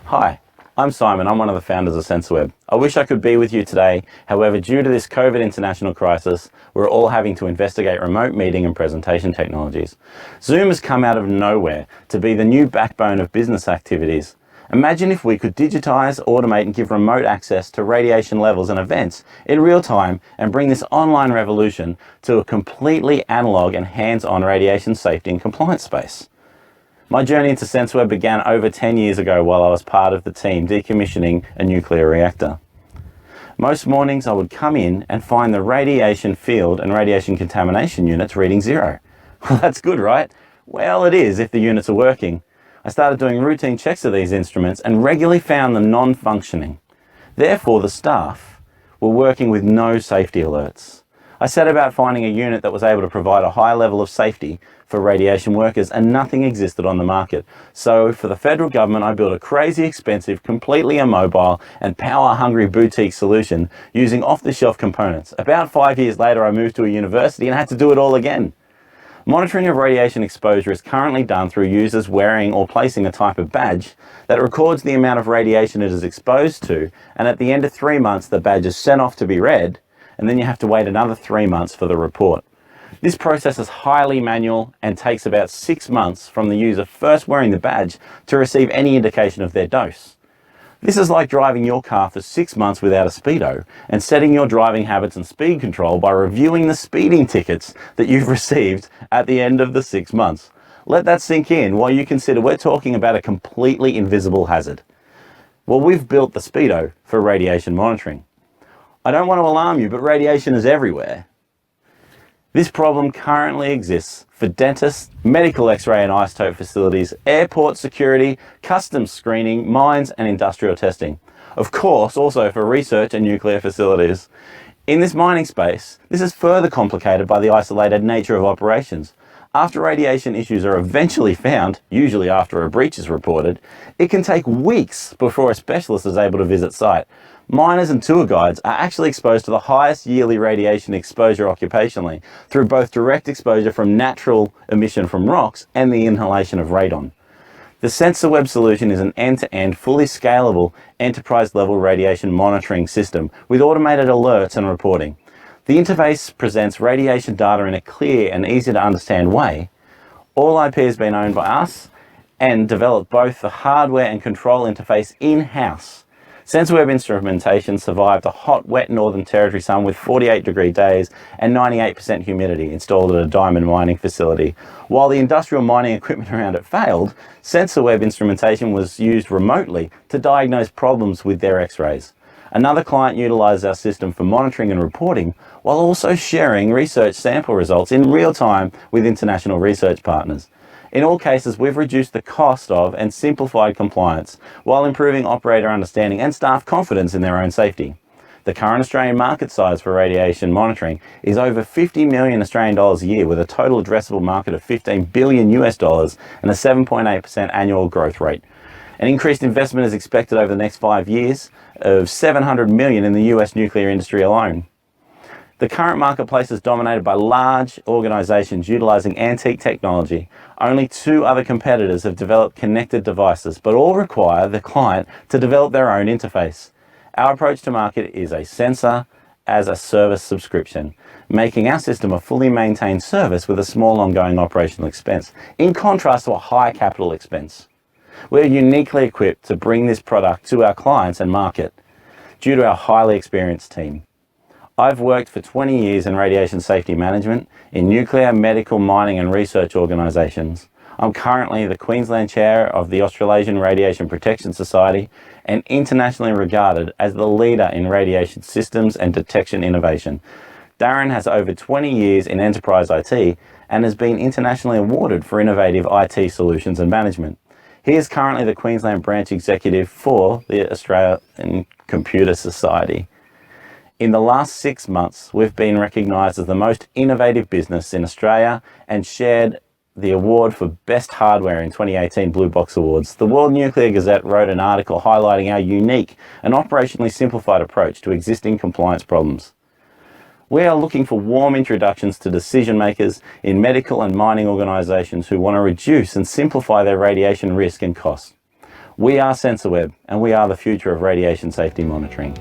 Hi, I'm Simon. I'm one of the founders of SensaWeb. I wish I could be with you today. However, due to this COVID international crisis, we're all having to investigate remote meeting and presentation technologies. Zoom has come out of nowhere to be the new backbone of business activities. Imagine if we could digitize, automate, and give remote access to radiation levels and events in real time and bring this online revolution to a completely analog and hands-on radiation safety and compliance space. My journey into SensaWeb began over 10 years ago while I was part of the team decommissioning a nuclear reactor. Most mornings I would come in and find the radiation field and radiation contamination units reading 0. Well, that's good, right? Well, it is if the units are working. I started doing routine checks of these instruments and regularly found them non-functioning. Therefore, the staff were working with no safety alerts. I set about finding a unit that was able to provide a high level of safety for radiation workers, and nothing existed on the market. So for the federal government, I built a crazy expensive, completely immobile and power-hungry boutique solution using off-the-shelf components. About 5 years later, I moved to a university and had to do it all again. Monitoring of radiation exposure is currently done through users wearing or placing a type of badge that records the amount of radiation it is exposed to, and at the end of 3 months, the badge is sent off to be read, and then you have to wait another 3 months for the report. This process is highly manual and takes about 6 months from the user first wearing the badge to receive any indication of their dose. This is like driving your car for 6 months without a speedo and setting your driving habits and speed control by reviewing the speeding tickets that you've received at the end of the 6 months. Let that sink in while you consider we're talking about a completely invisible hazard. Well, we've built the speedo for radiation monitoring. I don't want to alarm you, but radiation is everywhere. This problem currently exists for dentists, medical X-ray and isotope facilities, airport security, customs screening, mines and industrial testing. Of course, also for research and nuclear facilities. In this mining space, this is further complicated by the isolated nature of operations. After radiation issues are eventually found, usually after a breach is reported, it can take weeks before a specialist is able to visit site. Miners and tour guides are actually exposed to the highest yearly radiation exposure occupationally through both direct exposure from natural emission from rocks and the inhalation of radon. The SensaWeb solution is an end-to-end, fully scalable, enterprise-level radiation monitoring system with automated alerts and reporting. The interface presents radiation data in a clear and easy-to-understand way. All IP has been owned by us and developed both the hardware and control interface in-house. SensaWeb instrumentation survived a hot, wet Northern Territory sun with 48-degree days and 98% humidity installed at a diamond mining facility. While the industrial mining equipment around it failed, SensaWeb instrumentation was used remotely to diagnose problems with their X-rays. Another client utilized our system for monitoring and reporting while also sharing research sample results in real time with international research partners. In all cases, we've reduced the cost of and simplified compliance while improving operator understanding and staff confidence in their own safety. The current Australian market size for radiation monitoring is over 50 million Australian dollars a year with a total addressable market of 15 billion US dollars and a 7.8% annual growth rate. An increased investment is expected over the next 5 years of 700 million in the US nuclear industry alone. The current marketplace is dominated by large organizations utilizing antique technology. Only 2 other competitors have developed connected devices, but all require the client to develop their own interface. Our approach to market is a sensor as a service subscription, making our system a fully maintained service with a small ongoing operational expense, in contrast to a high capital expense. We're uniquely equipped to bring this product to our clients and market due to our highly experienced team. I've worked for 20 years in radiation safety management in nuclear, medical, mining and research organisations. I'm currently the Queensland Chair of the Australasian Radiation Protection Society and internationally regarded as the leader in radiation systems and detection innovation. Darren has over 20 years in enterprise IT and has been internationally awarded for innovative IT solutions and management. He is currently the Queensland Branch Executive for the Australian Computer Society. In the last 6 months, we've been recognised as the most innovative business in Australia and shared the award for Best Hardware in 2018 Blue Box Awards. The World Nuclear Gazette wrote an article highlighting our unique and operationally simplified approach to existing compliance problems. We are looking for warm introductions to decision makers in medical and mining organisations who want to reduce and simplify their radiation risk and costs. We are SensaWeb, and we are the future of radiation safety monitoring.